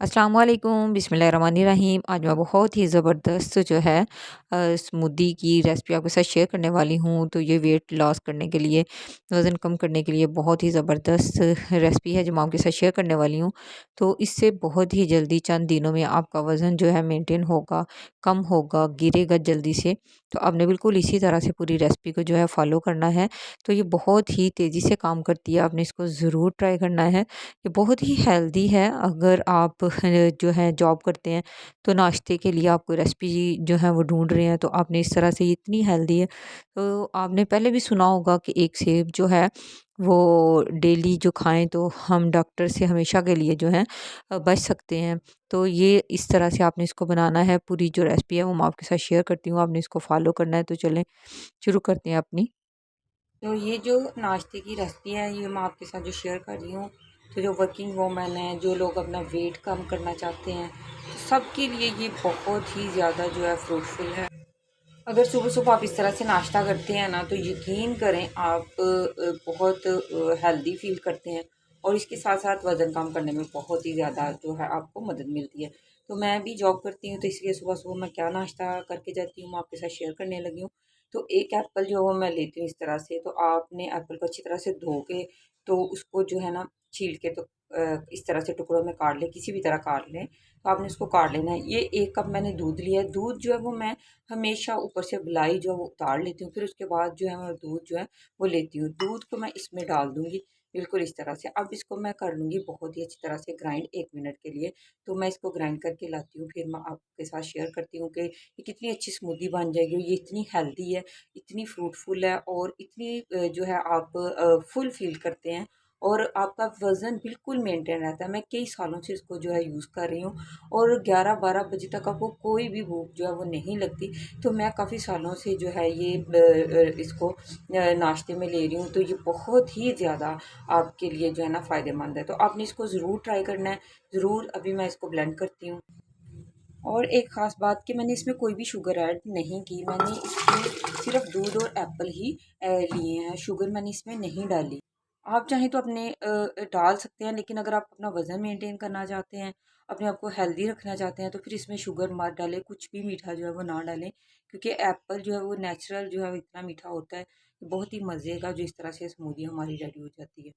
अस्सलाम वालेकुम बिस्मिल्लाहिर्रहमानिर्रहीम। आज मैं बहुत ही ज़बरदस्त जो है स्मूदी की रेसिपी आपके साथ शेयर करने वाली हूँ। तो ये वेट लॉस करने के लिए, वज़न कम करने के लिए बहुत ही ज़बरदस्त रेसिपी है जो मैं आपके साथ शेयर करने वाली हूँ। तो इससे बहुत ही जल्दी चंद दिनों में आपका वज़न जो है मेंटेन होगा, कम होगा, गिरेगा जल्दी से। तो आपने बिल्कुल इसी तरह से पूरी रेसिपी को जो है फ़ॉलो करना है। तो ये बहुत ही तेज़ी से काम करती है, आपने इसको ज़रूर ट्राई करना है। ये बहुत ही हेल्दी है। अगर आप जो है जॉब करते हैं तो नाश्ते के लिए आप कोई रेसिपी जो है वो ढूंढ रहे हैं, तो आपने इस तरह से, ये इतनी हेल्दी है। तो आपने पहले भी सुना होगा कि एक सेब जो है वो डेली जो खाएं तो हम डॉक्टर से हमेशा के लिए जो है बच सकते हैं। तो ये इस तरह से आपने इसको बनाना है। पूरी जो रेसिपी है वो मैं आपके साथ शेयर करती हूँ, आपने इसको फॉलो करना है। तो चलें शुरू करते हैं अपनी। तो ये जो नाश्ते की रेसिपी है ये मैं आपके साथ जो शेयर कर रही हूँ, तो जो वर्किंग वूमेन है, जो लोग अपना वेट कम करना चाहते हैं, तो सबके लिए ये बहुत ही ज़्यादा जो है फ्रूटफुल है। अगर सुबह सुबह आप इस तरह से नाश्ता करते हैं ना, तो यकीन करें आप बहुत हेल्दी फील करते हैं और इसके साथ साथ वज़न कम करने में बहुत ही ज़्यादा जो है आपको मदद मिलती है। तो मैं भी जॉब करती हूँ, तो इसलिए सुबह सुबह मैं क्या नाश्ता करके जाती हूँ मैं आपके साथ शेयर करने लगी हूँ। तो एक एप्पल जो है वो मैं लेती हूँ इस तरह से। तो आपने एप्पल को अच्छी तरह से धो के, तो उसको जो है ना छील के, तो इस तरह से टुकड़ों में काट लें, किसी भी तरह काट लें। तो आपने इसको काट लेना है। ये 1 कप मैंने दूध लिया है। दूध जो है वो मैं हमेशा ऊपर से मलाई जो है वो उतार लेती हूँ, फिर उसके बाद जो है मैं दूध जो है वो लेती हूँ। दूध को मैं इसमें डाल दूँगी बिल्कुल इस तरह से। अब इसको मैं कर लूँगी बहुत ही अच्छी तरह से ग्राइंड 1 मिनट के लिए। तो मैं इसको ग्राइंड करके लाती हूँ, फिर मैं आपके साथ शेयर करती हूँ कि ये कितनी अच्छी स्मूदी बन जाएगी। ये इतनी हेल्दी है, इतनी फ्रूटफुल है और इतनी जो है आप फुल फ़ील करते हैं और आपका वज़न बिल्कुल मेंटेन रहता है। मैं कई सालों से इसको जो है यूज़ कर रही हूँ और 11-12 बजे तक आपको कोई भी भूख जो है वो नहीं लगती। तो मैं काफ़ी सालों से जो है ये इसको नाश्ते में ले रही हूँ। तो ये बहुत ही ज़्यादा आपके लिए जो है ना फ़ायदेमंद है। तो आपने इसको ज़रूर ट्राई करना है, ज़रूर। अभी मैं इसको ब्लेंड करती हूँ। और एक ख़ास बात कि मैंने इसमें कोई भी शुगर ऐड नहीं की, मैंने इसमें सिर्फ़ दूध और एप्पल ही लिए हैं, शुगर मैंने इसमें नहीं डाली। आप चाहें तो अपने डाल सकते हैं, लेकिन अगर आप अपना वज़न मेंटेन करना चाहते हैं, अपने आप को हेल्दी रखना चाहते हैं, तो फिर इसमें शुगर मत डालें, कुछ भी मीठा जो है वो ना डालें। क्योंकि एप्पल जो है वो नेचुरल जो है वो इतना मीठा होता है, कि बहुत ही मज़े का जो इस तरह से स्मूदी हमारी रेडी हो जाती है।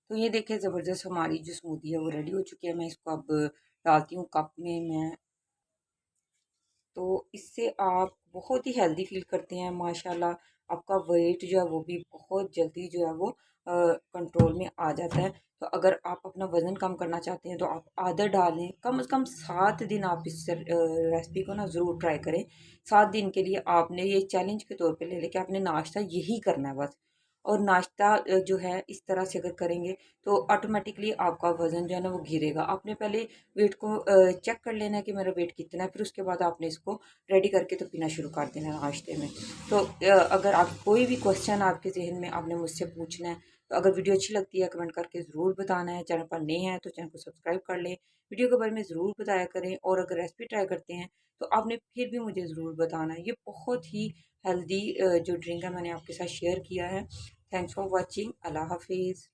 तो ये देखिए ज़बरदस्त हमारी जो स्मूदी है वो रेडी हो चुकी है। मैं इसको अब डालती हूँ कप में मैं। तो इससे आप बहुत ही हेल्दी फ़ील करते हैं माशाल्लाह। आपका वेट जो है वो भी बहुत जल्दी जो है वो कंट्रोल में आ जाता है। तो अगर आप अपना वज़न कम करना चाहते हैं तो आप आदत डालें, कम से कम 7 दिन आप इस रेसिपी को ना ज़रूर ट्राई करें। 7 दिन के लिए आपने ये चैलेंज के तौर पे ले लें कि आपने नाश्ता यही करना है बस। और नाश्ता जो है इस तरह से अगर करेंगे तो ऑटोमेटिकली आपका वज़न जो है ना वो गिरेगा। आपने पहले वेट को चेक कर लेना है कि मेरा वेट कितना है, फिर उसके बाद आपने इसको रेडी करके तो पीना शुरू कर देना है नाश्ते में। तो अगर आप कोई भी क्वेश्चन आपके ज़हन में आपने मुझसे पूछना है, तो अगर वीडियो अच्छी लगती है कमेंट करके ज़रूर बताना है। चैनल पर नए हैं तो चैनल को सब्सक्राइब कर लें, वीडियो के बारे में ज़रूर बताया करें और अगर रेसिपी ट्राई करते हैं तो आपने फिर भी मुझे ज़रूर बताना है। ये बहुत ही हेल्दी जो ड्रिंक है मैंने आपके साथ शेयर किया है। Thanks for watching. अल्लाह हाफिज़।